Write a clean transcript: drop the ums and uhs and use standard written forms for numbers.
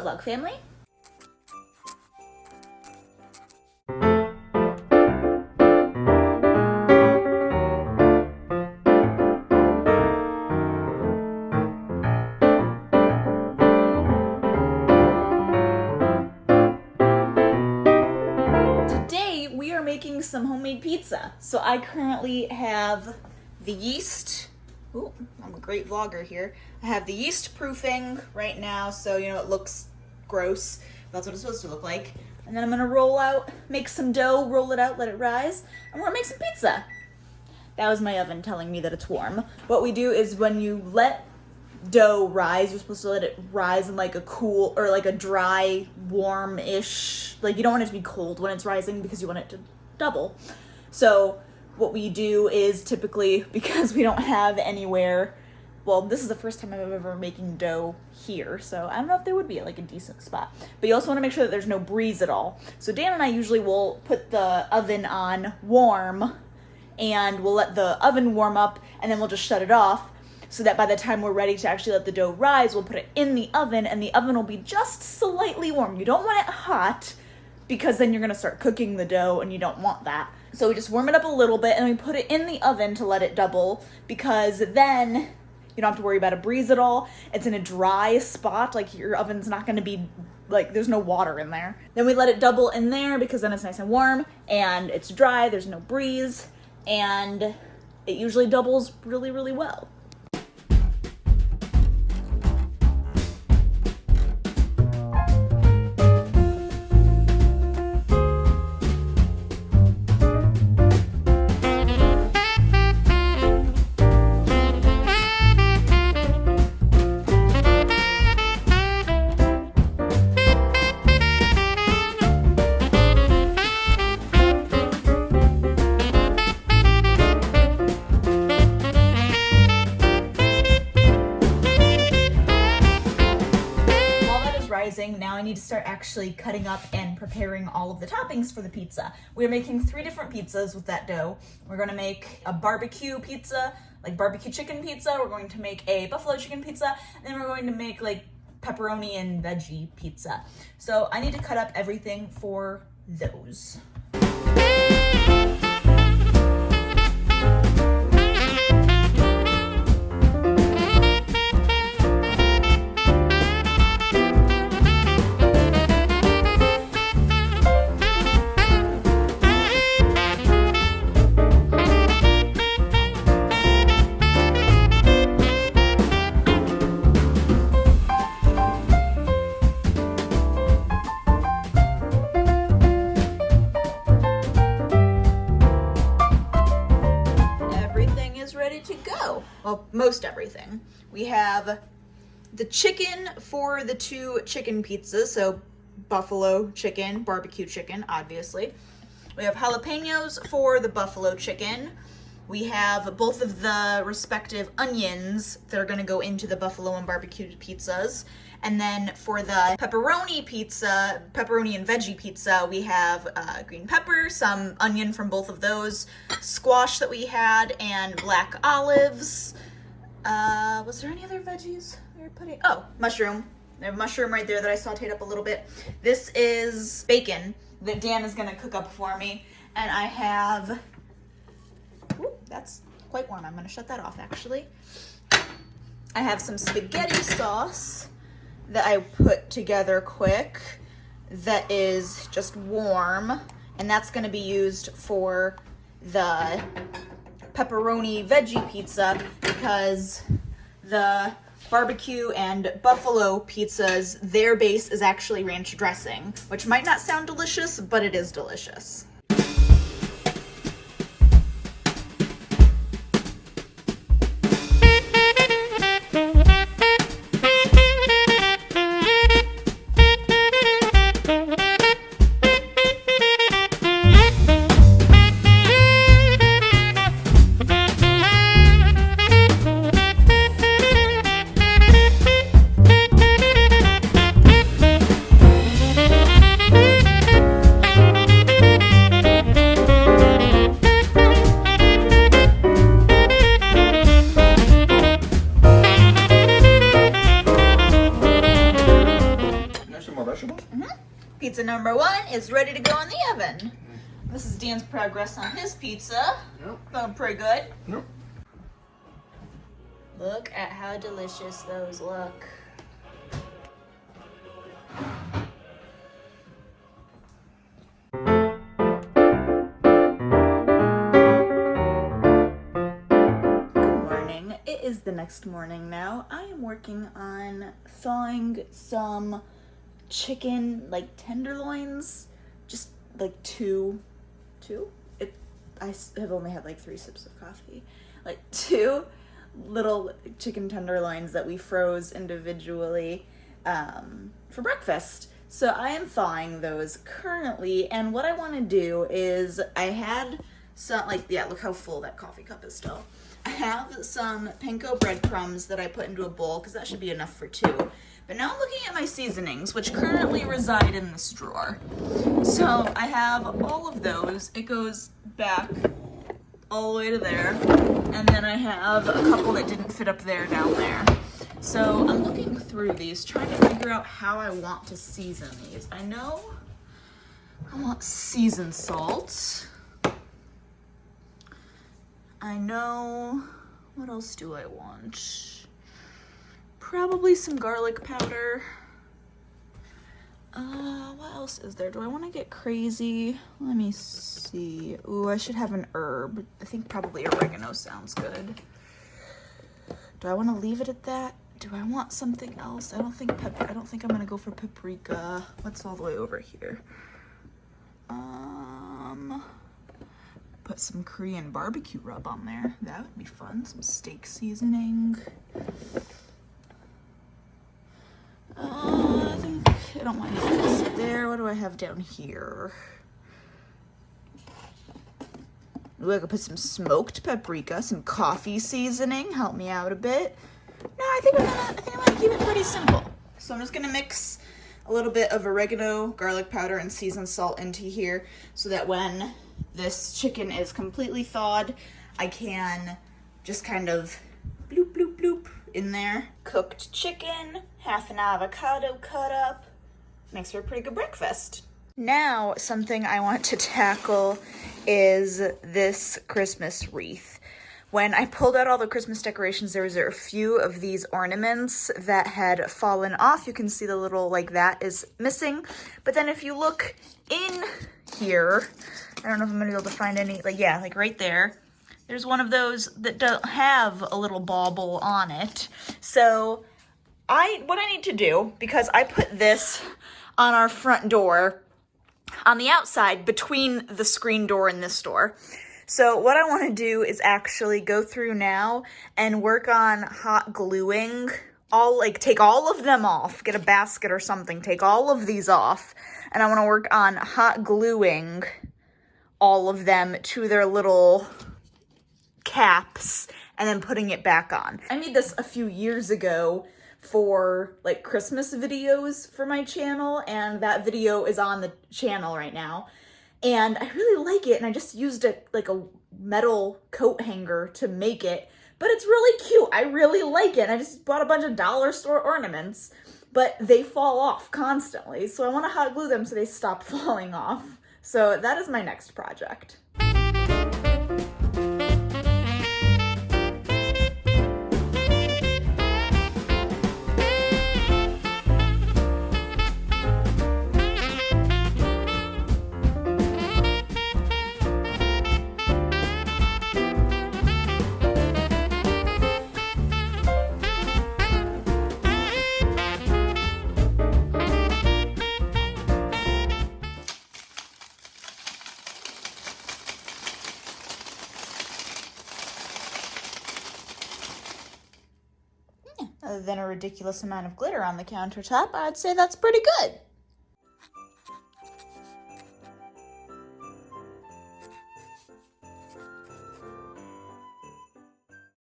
Hello, vlog family. Today we are making some homemade pizza. So I currently have the yeast. Ooh, I'm a great vlogger here. I have the yeast proofing right now, so you know it looks gross. That's what it's supposed to look like. And then I'm gonna make some dough, roll it out, let it rise, and we're gonna make some pizza. That was my oven telling me that it's warm. What we do is when you let dough rise, you're supposed to let it rise in like a cool or like a dry, warm-ish, like you don't want it to be cold when it's rising because you want it to double. So what we do is typically, because we don't have anywhere, well, this is the first time I'm ever making dough here, so I don't know if there would be like a decent spot. But you also want to make sure that there's no breeze at all. So Dan and I usually will put the oven on warm, and we'll let the oven warm up, and then we'll just shut it off, so that by the time we're ready to actually let the dough rise, we'll put it in the oven, and the oven will be just slightly warm. You don't want it hot, because then you're gonna start cooking the dough, and you don't want that. So we just warm it up a little bit, and we put it in the oven to let it double, because then you don't have to worry about a breeze at all. It's in a dry spot, like your oven's not gonna be, like there's no water in there. Then we let it double in there, because then it's nice and warm, and it's dry, there's no breeze, and it usually doubles really, really well. Now I need to start actually cutting up and preparing all of the toppings for the pizza. We're making 3 different pizzas with that dough. We're going to make a barbecue pizza, like barbecue chicken pizza. We're going to make a buffalo chicken pizza. And then we're going to make like pepperoni and veggie pizza. So I need to cut up everything for those. Ready to go. Well, most everything. We have the chicken for the 2 chicken pizzas, so buffalo chicken, barbecue chicken, obviously. We have jalapenos for the buffalo chicken. We have both of the respective onions that are going to go into the buffalo and barbecue pizzas. And then for the pepperoni pizza, pepperoni and veggie pizza, we have green pepper, some onion from both of those, squash that we had, and black olives. Was there any other veggies we were putting? Oh, mushroom. I have mushroom right there that I sauteed up a little bit. This is bacon that Dan is gonna cook up for me. And I have, ooh, that's quite warm. I'm gonna shut that off actually. I have some spaghetti sauce that I put together quick that is just warm, and that's gonna be used for the pepperoni veggie pizza because the barbecue and buffalo pizzas, their base is actually ranch dressing, which might not sound delicious, but it is delicious. more vegetables? Pizza number 1 is ready to go in the oven. This is Dan's progress on his pizza. Yep. Going pretty good. Yep. Look at how delicious those look. It is the next morning now. I am working on thawing some chicken, like tenderloins, just like two. I have only had like 3 sips of coffee. Like 2 little chicken tenderloins that we froze individually for breakfast. So I am thawing those currently, and what I want to do is I had some, like, yeah, look how full that coffee cup is still. I have some panko breadcrumbs that I put into a bowl because that should be enough for 2. But now I'm looking at my seasonings, which currently reside in this drawer. So I have all of those. It goes back all the way to there. And then I have a couple that didn't fit up there down there. So I'm looking through these, trying to figure out how I want to season these. I know I want seasoned salt. I know, what else do I want? Probably some garlic powder. What else is there? Do I want to get crazy? Let me see. Ooh, I should have an herb. I think probably oregano sounds good. Do I want to leave it at that? Do I want something else? I don't think I'm gonna go for paprika. What's all the way over here? Put some Korean barbecue rub on there. That would be fun. Some steak seasoning. I think I don't mind this there. What do I have down here? Ooh, I could put some smoked paprika, some coffee seasoning. Help me out a bit. No, I think I'm gonna keep it pretty simple. So I'm just gonna mix a little bit of oregano, garlic powder, and seasoned salt into here so that when this chicken is completely thawed, I can just kind of bloop, bloop, bloop in there. Cooked chicken, half an avocado cut up. Makes for a pretty good breakfast. Now, something I want to tackle is this Christmas wreath. When I pulled out all the Christmas decorations, there was a few of these ornaments that had fallen off. You can see the little, like, that is missing. But then if you look in here, I don't know if I'm gonna be able to find any, like, yeah, like right there. There's one of those that don't have a little bauble on it. So what I need to do, because I put this on our front door on the outside between the screen door and this door. So what I want to do is actually go through now and work on hot gluing take all of them off, get a basket or something, take all of these off, and I want to work on hot gluing all of them to their little caps and then putting it back on. I made this a few years ago for like Christmas videos for my channel, and that video is on the channel right now. And I really like it, and I just used a metal coat hanger to make it, but it's really cute. I really like it. I just bought a bunch of dollar store ornaments, but they fall off constantly. So I want to hot glue them so they stop falling off. So that is my next project. Other than a ridiculous amount of glitter on the countertop, I'd say that's pretty good.